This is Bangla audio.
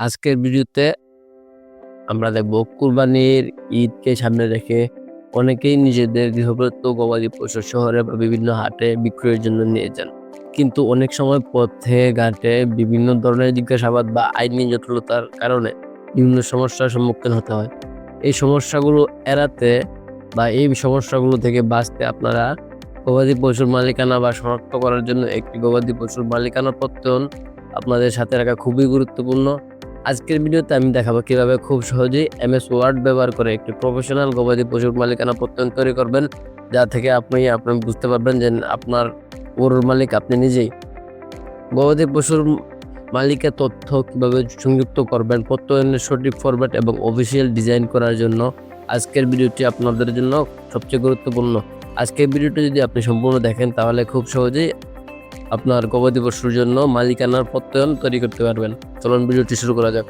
আজকের ভিডিওতে আমরা দেখব কুরবানির ঈদকে সামনে রেখে অনেকেই নিজেদের গৃহপালিত গবাদি পশু শহরে বা বিভিন্ন হাটে বিক্রয়ের জন্য নিয়ে যান, কিন্তু অনেক সময় পথে ঘাটে বিভিন্ন ধরনের জিজ্ঞাসাবাদ বা আইনি জটিলতার কারণে বিভিন্ন সমস্যার সম্মুখীন হতে হয়। এই সমস্যাগুলো এড়াতে বা এই সমস্যাগুলো থেকে বাঁচতে আপনারা গবাদি পশুর মালিকানা বা শনাক্ত করার জন্য একটি গবাদি পশুর মালিকানা প্রত্যয়ন আপনাদের সাথে রাখা খুবই গুরুত্বপূর্ণ। আজকের ভিডিওতে আমি দেখাবো কিভাবে খুব সহজেই MS ওয়ার্ড ব্যবহার করে একটি প্রফেশনাল গবাদি পশুর মালিকানা প্রত্যয়ন তৈরি করবেন, যা থেকে আপনি বুঝতে পারবেন যে আপনার গরুর মালিক আপনি নিজেই। গবাদি পশুর মালিকের তথ্য কিভাবে সংযুক্ত করবেন, প্রত্যয়নের সঠিক ফরম্যাট এবং অফিসিয়াল ডিজাইন করার জন্য আজকের ভিডিওটি আপনাদের জন্য সবচেয়ে গুরুত্বপূর্ণ। আজকের ভিডিওটি যদি আপনি সম্পূর্ণ দেখেন তাহলে খুব সহজেই আপনার গবাদি পশুর জন্য মালিকানার প্রত্যয়ন তৈরি করতে পারবেন। চলুন ভিডিওটি শুরু করা যাক।